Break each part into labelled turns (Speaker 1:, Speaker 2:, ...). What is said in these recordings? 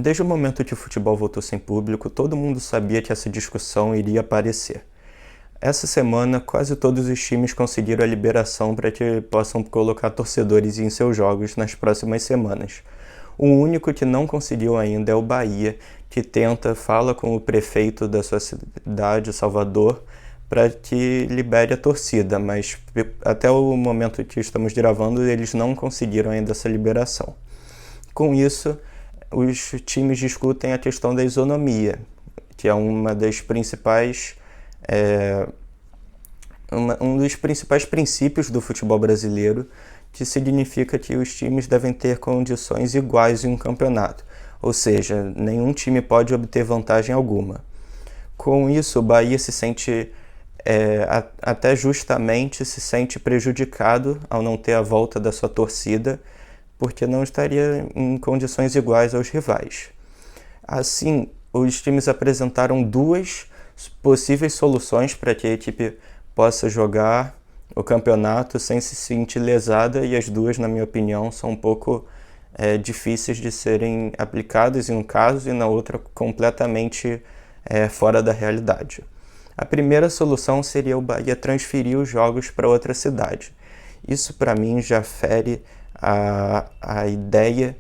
Speaker 1: Desde o momento que o futebol voltou sem público, todo mundo sabia que essa discussão iria aparecer. Essa semana, quase todos os times conseguiram a liberação para que possam colocar torcedores em seus jogos nas próximas semanas. O único que não conseguiu ainda é o Bahia, que fala com o prefeito da sua cidade, Salvador, para que libere a torcida, mas até o momento que estamos gravando, eles não conseguiram ainda essa liberação. Com isso, os times discutem a questão da isonomia, que é uma das principais um dos principais princípios do futebol brasileiro, que significa que os times devem ter condições iguais em um campeonato, ou seja, nenhum time pode obter vantagem alguma. Com isso, o Bahia se sente, até justamente, se sente prejudicado ao não ter a volta da sua torcida, porque não estaria em condições iguais aos rivais. Assim, os times apresentaram duas possíveis soluções para que a equipe possa jogar o campeonato sem se sentir lesada, e as duas, na minha opinião, são um pouco difíceis de serem aplicadas em um caso e na outra completamente fora da realidade. A primeira solução seria o Bahia transferir os jogos para outra cidade. Isso, para mim, já fere a ideia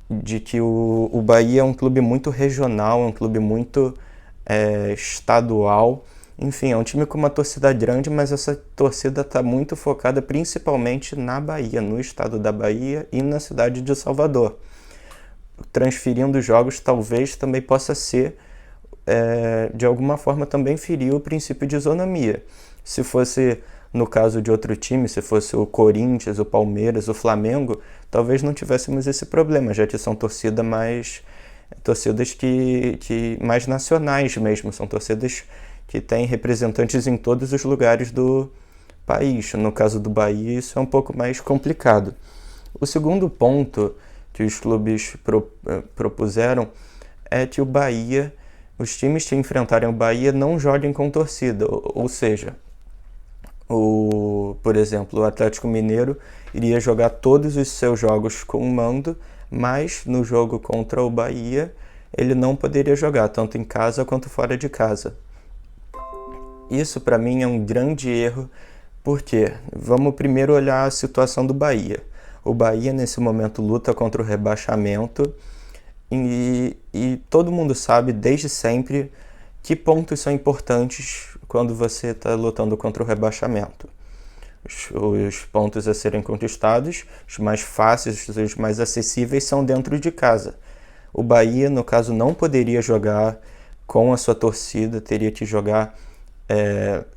Speaker 1: de que o Bahia é um clube muito regional, é um clube muito estadual. Enfim, é um time com uma torcida grande, mas essa torcida está muito focada principalmente na Bahia, no estado da Bahia e na cidade de Salvador. Transferindo jogos talvez também possa ser, de alguma forma, também ferir o princípio de isonomia. Se fosse no caso de outro time, se fosse o Corinthians, o Palmeiras, o Flamengo, talvez não tivéssemos esse problema, já que são torcidas que mais nacionais mesmo, são torcidas que têm representantes em todos os lugares do país. No caso do Bahia, isso é um pouco mais complicado. O segundo ponto que os clubes propuseram é que os times que enfrentarem o Bahia não joguem com torcida, ou seja, por exemplo, o Atlético Mineiro iria jogar todos os seus jogos com mando, mas no jogo contra o Bahia ele não poderia jogar, tanto em casa quanto fora de casa. Isso, para mim, é um grande erro, porque vamos primeiro olhar a situação do Bahia. O Bahia, nesse momento, luta contra o rebaixamento e todo mundo sabe, desde sempre, que pontos são importantes quando você está lutando contra o rebaixamento. Os pontos a serem conquistados, os mais fáceis, os mais acessíveis, são dentro de casa. O Bahia, no caso, não poderia jogar com a sua torcida, teria que jogar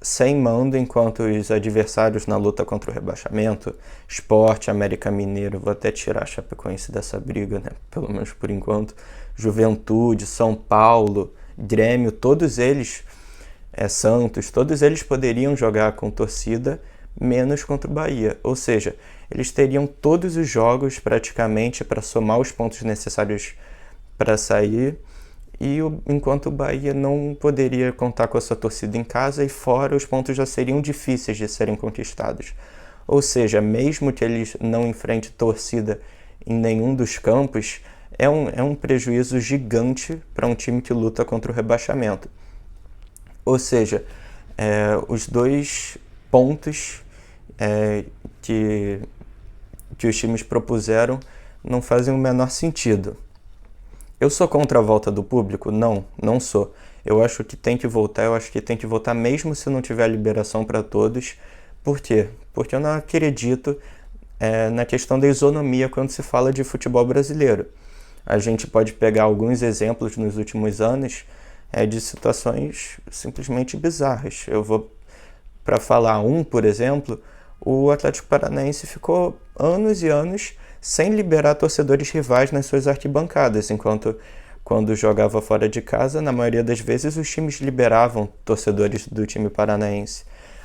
Speaker 1: sem mando, enquanto os adversários na luta contra o rebaixamento, Sport, América Mineiro, vou até tirar a Chapecoense dessa briga, né? Pelo menos por enquanto, Juventude, São Paulo, Grêmio, todos eles, Santos, todos eles poderiam jogar com torcida, menos contra o Bahia. Ou seja, eles teriam todos os jogos praticamente para somar os pontos necessários para sair, enquanto o Bahia não poderia contar com a sua torcida em casa, e fora os pontos já seriam difíceis de serem conquistados. Ou seja, mesmo que eles não enfrentem torcida em nenhum dos campos, é um prejuízo gigante para um time que luta contra o rebaixamento. Ou seja, os dois pontos que os times propuseram não fazem o menor sentido. Eu sou contra a volta do público? Não sou. Eu acho que tem que voltar, mesmo se não tiver liberação para todos. Por quê? Porque eu não acredito na questão da isonomia quando se fala de futebol brasileiro. A gente pode pegar alguns exemplos nos últimos anos de situações simplesmente bizarras. Para falar por exemplo, o Atlético Paranaense ficou anos e anos sem liberar torcedores rivais nas suas arquibancadas, enquanto quando jogava fora de casa, na maioria das vezes os times liberavam torcedores do time paranaense.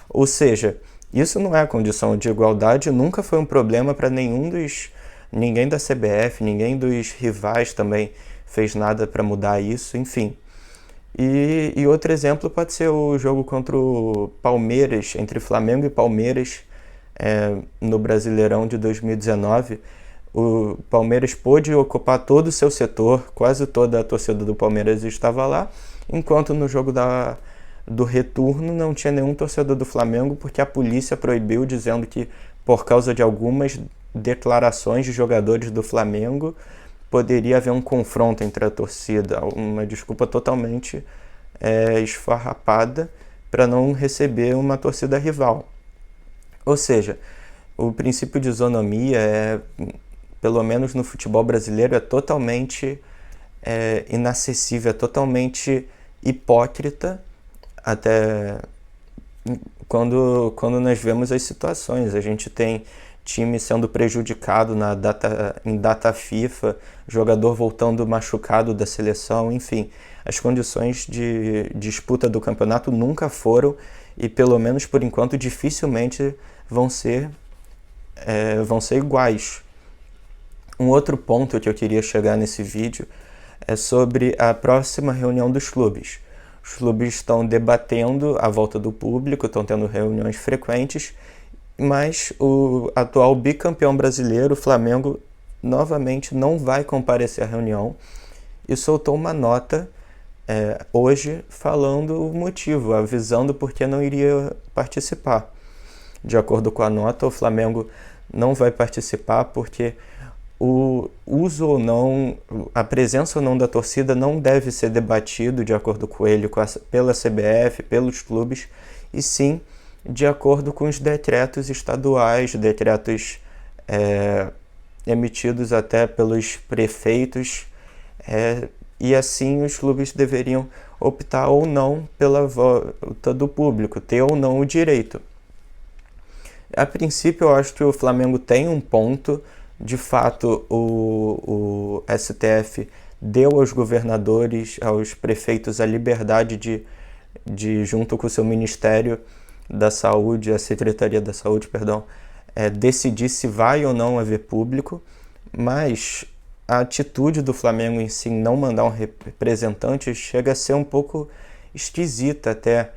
Speaker 1: Ou seja, isso não é a condição de igualdade, nunca foi um problema para ninguém da CBF, ninguém dos rivais também fez nada para mudar isso, enfim. E outro exemplo pode ser o jogo contra o Palmeiras, entre Flamengo e Palmeiras, no Brasileirão de 2019. o Palmeiras pôde ocupar todo o seu setor, quase toda a torcida do Palmeiras estava lá, enquanto no jogo do retorno não tinha nenhum torcedor do Flamengo, porque a polícia proibiu, dizendo que por causa de algumas declarações de jogadores do Flamengo poderia haver um confronto entre a torcida, uma desculpa totalmente esfarrapada para não receber uma torcida rival. Ou seja, o princípio de isonomia, pelo menos no futebol brasileiro, é totalmente inacessível, é totalmente hipócrita, até quando nós vemos as situações. A gente tem time sendo prejudicado em data FIFA, jogador voltando machucado da seleção, enfim. As condições de disputa do campeonato nunca foram e, pelo menos por enquanto, dificilmente vão ser iguais. Um outro ponto que eu queria chegar nesse vídeo é sobre a próxima reunião dos clubes. Os clubes estão debatendo a volta do público, estão tendo reuniões frequentes, mas o atual bicampeão brasileiro, o Flamengo, novamente não vai comparecer à reunião e soltou uma nota hoje falando o motivo, avisando por que não iria participar. De acordo com a nota, o Flamengo não vai participar porque o uso ou não, a presença ou não da torcida não deve ser debatido, de acordo com ele, pela CBF, pelos clubes, e sim de acordo com os decretos estaduais, decretos emitidos até pelos prefeitos, e assim os clubes deveriam optar ou não pela volta do público, ter ou não o direito. A princípio, eu acho que o Flamengo tem um ponto. De fato, o STF deu aos governadores, aos prefeitos, a liberdade de junto com o seu Ministério da Saúde, a Secretaria da Saúde, decidir se vai ou não haver público, mas a atitude do Flamengo em si, não mandar um representante, chega a ser um pouco esquisita até.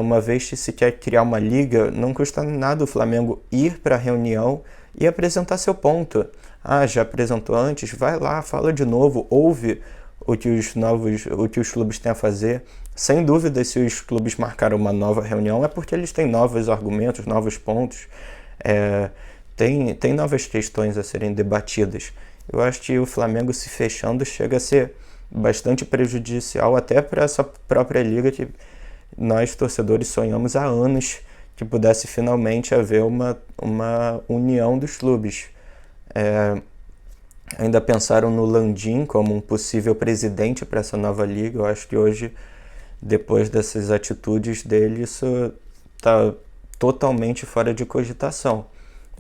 Speaker 1: Uma vez que se quer criar uma liga, não custa nada o Flamengo ir para a reunião e apresentar seu ponto. Já apresentou antes? Vai lá, fala de novo, ouve o que os clubes têm a fazer. Sem dúvida, se os clubes marcaram uma nova reunião, é porque eles têm novos argumentos, novos pontos, tem novas questões a serem debatidas. Eu acho que o Flamengo se fechando chega a ser bastante prejudicial até para essa própria liga que nós, torcedores, sonhamos há anos que pudesse finalmente haver uma união dos clubes. Ainda pensaram no Landim como um possível presidente para essa nova liga. Eu acho que hoje, depois dessas atitudes dele, isso está totalmente fora de cogitação.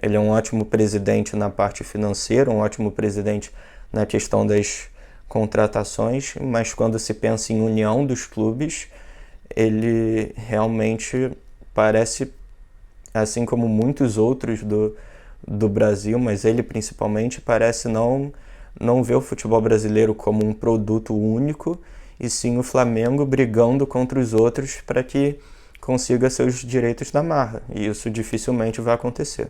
Speaker 1: Ele é um ótimo presidente na parte financeira, um ótimo presidente na questão das contratações, mas quando se pensa em união dos clubes, ele realmente parece, assim como muitos outros do Brasil, mas ele principalmente parece não ver o futebol brasileiro como um produto único, e sim o Flamengo brigando contra os outros para que consiga seus direitos na marra, e isso dificilmente vai acontecer.